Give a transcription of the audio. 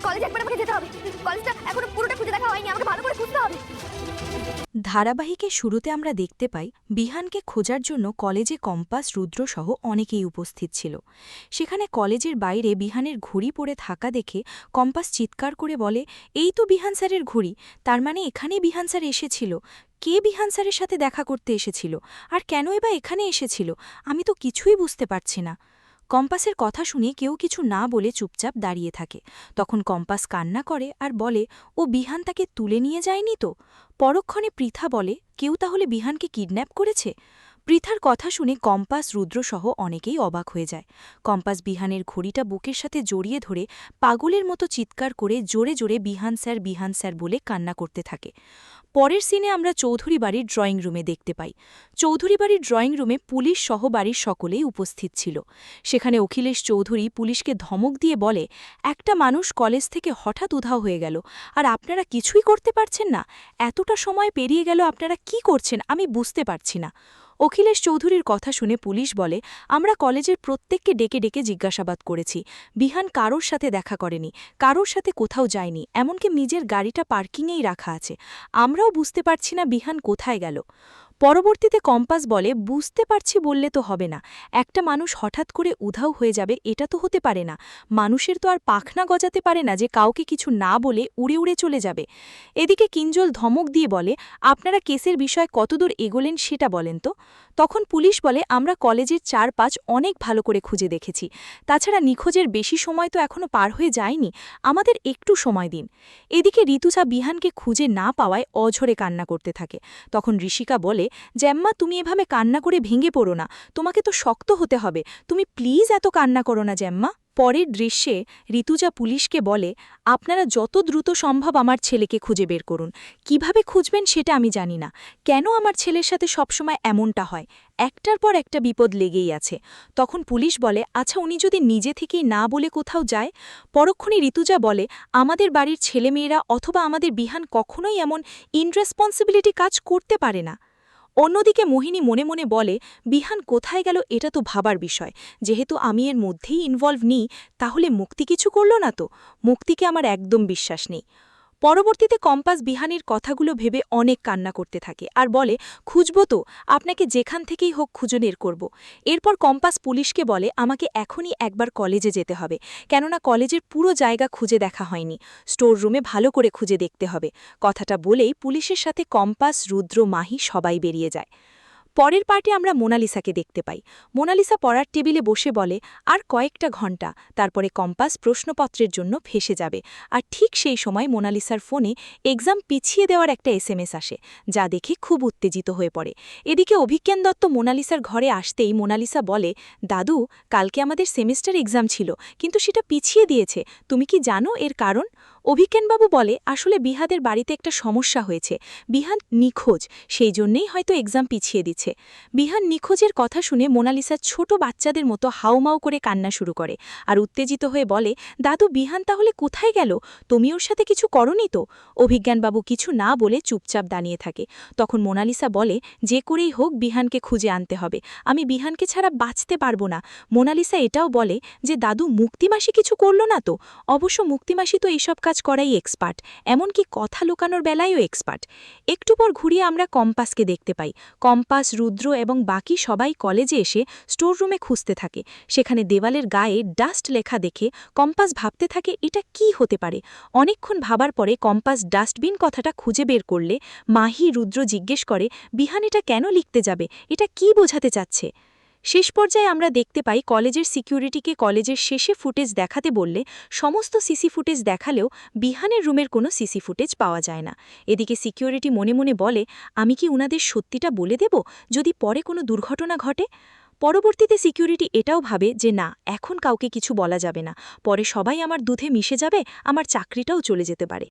কলেজে একবার আমাকে যেতে হবে। কলেজটা এখনো পুরোটা খুঁজে দেখা হয়নি, আমাকে ভালো করে খুঁজতে হবে। ধারাবাহিকের শুরুতে আমরা দেখতে পাই বিহানকে খোঁজার জন্য কলেজে কম্পাস রুদ্রসহ অনেকেই উপস্থিত ছিল। সেখানে কলেজের বাইরে বিহানের ঘড়ি পড়ে থাকা দেখে কম্পাস চিৎকার করে বলে, এই তো বিহান স্যারের ঘড়ি, তার মানে এখানেই বিহান স্যার এসেছিল। কে বিহান স্যারের সাথে দেখা করতে এসেছিল, আর কেনই বা এখানে এসেছিল, আমি তো কিছুই বুঝতে পারছি না। কম্পাসের কথা শুনে কেউ কিছু না বলে চুপচাপ দাঁড়িয়ে থাকে। তখন কম্পাস কান্না করে আর বলে, ও বিহান তাকে তুলে নিয়ে যায়নি তো? পরক্ষণে পৃথা বলে, কেউ তাহলে বিহানকে কিডন্যাপ করেছে? পৃথার কথা শুনে কম্পাস রুদ্রসহ অনেকেই অবাক হয়ে যায়। কম্পাস বিহানের ঘড়িটা বুকের সাথে জড়িয়ে ধরে পাগলের মতো চিৎকার করে জোরে জোরে বিহান স্যার বলে কান্না করতে থাকে। পরের সিনে আমরা চৌধুরী বাড়ির ড্রয়িং রুমে দেখতে পাই। চৌধুরী বাড়ির ড্রয়িং রুমে পুলিশ সহ বাড়ির সকলেই উপস্থিত ছিল। সেখানে অখিলেশ চৌধুরী পুলিশকে ধমক দিয়ে বলে, একটা মানুষ কলেজ থেকে হঠাৎ উধাও হয়ে গেল, আর আপনারা কিছুই করতে পারছেন না? এতটা সময় পেরিয়ে গেল, আপনারা কি করছেন আমি বুঝতে পারছি না। অখিলেশ চৌধুরীর কথা শুনে পুলিশ বলে, আমরা কলেজের প্রত্যেককে ডেকে ডেকে জিজ্ঞাসাবাদ করেছি। বিহান কারোর সাথে দেখা করেনি, কারোর সাথে কোথাও যায়নি, এমনকি নিজের গাড়িটা পার্কিংয়েই রাখা আছে। আমরাও বুঝতে পারছি না বিহান কোথায় গেল। পরবর্তীতে কম্পাস বলে, বুঝতে পারছি বললে তো হবে না, একটা মানুষ হঠাৎ করে উধাও হয়ে যাবে এটা তো হতে পারে না। মানুষের তো আর পাখনা গজাতে পারে না যে কাউকে কিছু না বলে উড়ে উড়ে চলে যাবে। এদিকে কিঞ্জল ধমক দিয়ে বলে, আপনারা কেসের বিষয়ে কতদূর এগোলেন সেটা বলেন তো। তখন পুলিশ বলে, আমরা কলেজের চারপাশ অনেক ভালো করে খুঁজে দেখেছি, তাছাড়া নিখোঁজের বেশি সময় তো এখনও পার হয়ে যায়নি, আমাদের একটু সময় দিন। এদিকে ঋতুজা বিহানকে খুঁজে না পাওয়ায় অঝরে কান্না করতে থাকে। তখন ঋষিকা বলে, জ্যাম্মা তুমি এভাবে কান্না করে ভেঙে পড়ো না, তোমাকে তো শক্ত হতে হবে, তুমি প্লিজ এত কান্না করো না জ্যাম্মা। পরের দৃশ্যে ঋতুজা পুলিশকে বলে, আপনারা যত দ্রুত সম্ভব আমার ছেলেকে খুঁজে বের করুন। কিভাবে খুঁজবেন সেটা আমি জানি না, কেন আমার ছেলের সাথে সবসময় এমনটা হয়, একটার পর একটা বিপদ লেগেই আছে। তখন পুলিশ বলে, আচ্ছা উনি যদি নিজে থেকেই না বলে কোথাও যায়? পরক্ষণে ঋতুজা বলে, আমাদের বাড়ির ছেলেমেয়েরা অথবা আমাদের বিহান কখনোই এমন ইনরেসপন্সিবিলিটি কাজ করতে পারে না। অন্যদিকে মোহিনী মনে মনে বলে, বিহান কোথায় গেল এটা তো ভাবার বিষয়, যেহেতু আমি এর মধ্যেই ইনভলভ নিই, তাহলে মুক্তি কিছু করল না তো? মুক্তিকে আমার একদম বিশ্বাস নেই। পরবর্তীতে কম্পাস বিহানের কথাগুলো ভেবে অনেক কান্না করতে থাকে আর বলে, খুঁজব তো, আপনাকে যেখান থেকেই হোক খুঁজে বের করব। এরপর কম্পাস পুলিশকে বলে, আমাকে এখনই একবার কলেজে যেতে হবে, কেননা কলেজের পুরো জায়গা খুঁজে দেখা হয়নি, স্টোর রুমে ভালো করে খুঁজে দেখতে হবে। কথাটা বলেই পুলিশের সাথে কম্পাস, রুদ্র, মাহি সবাই বেরিয়ে যায়। পরের পার্টে আমরা মোনালিসাকে দেখতে পাই। মোনালিসা পড়ার টেবিলে বসে বলে, আর কয়েকটা ঘণ্টা, তারপরে কম্পাস প্রশ্নপত্রের জন্য ফেসে যাবে। আর ঠিক সেই সময় মোনালিসার ফোনে এক্সাম পিছিয়ে দেওয়ার একটা SMS আসে, যা দেখে খুব উত্তেজিত হয়ে পড়ে। এদিকে অভিজ্ঞান দত্ত মোনালিসার ঘরে আসতেই মোনালিসা বলে, দাদু, কালকে আমাদের সেমিস্টার এক্সাম ছিল, কিন্তু সেটা পিছিয়ে দিয়েছে, তুমি কি জানো এর কারণ? অভিজ্ঞানবাবু বলে, আসলে বিহাদের বাড়িতে একটা সমস্যা হয়েছে, বিহান নিখোঁজ, সেই জন্যেই হয়তো এক্সাম পিছিয়ে দিচ্ছে। বিহান নিখোঁজের কথা শুনে মোনালিসা ছোট বাচ্চাদের মতো হাউমাউ করে কান্না শুরু করে আর উত্তেজিত হয়ে বলে, দাদু, বিহান তাহলে কোথায় গেল? তুমি ওর সাথে কিছু করনি তো? অভিজ্ঞানবাবু কিছু না বলে চুপচাপ দাঁড়িয়ে থাকে। তখন মোনালিসা বলে, যে করেই হোক বিহানকে খুঁজে আনতে হবে, আমি বিহানকে ছাড়া বাঁচতে পারবো না। মোনালিসা এটাও বলে যে, দাদু, মুক্তিমাসি কিছু করল না তো? অবশ্য মুক্তিমাসি তো এইসব কাজ করাই এক্সপার্ট, এমনকি কথা লুকানোর বেলায়ও এক্সপার্ট। একটু পর ঘুরিয়ে আমরা কম্পাসকে দেখতে পাই। কম্পাস, রুদ্র এবং বাকি সবাই কলেজে এসে স্টোর রুমে খুঁজতে থাকে। সেখানে দেওয়ালের গায়ে ডাস্ট লেখা দেখে কম্পাস ভাবতে থাকে, এটা কি হতে পারে। অনেকক্ষণ ভাবার পরে কম্পাস ডাস্টবিন কথাটা খুঁজে বের করলে মাহি, রুদ্র জিজ্ঞেস করে, বিহান এটা কেন লিখতে যাবে, এটা কি বোঝাতে চাচ্ছে? শেষ পর্যায়ে আমরা দেখতে পাই কলেজের সিকিউরিটিকে কলেজের শেষে ফুটেজ দেখাতে বললে সমস্ত সিসি ফুটেজ দেখালেও বিহানের রুমের কোনো সিসি ফুটেজ পাওয়া যায় না। এদিকে সিকিউরিটি মনে মনে বলে, আমি কি উনাদের সত্যিটা বলে দেব যদি পরে কোনো দুর্ঘটনা ঘটে? পরবর্তীতে সিকিউরিটি এটাও ভাবে যে না, এখন কাউকে কিছু বলা যাবে না, পরে সবাই আমার দুধে মিশে যাবে, আমার চাকরিটাও চলে যেতে পারে।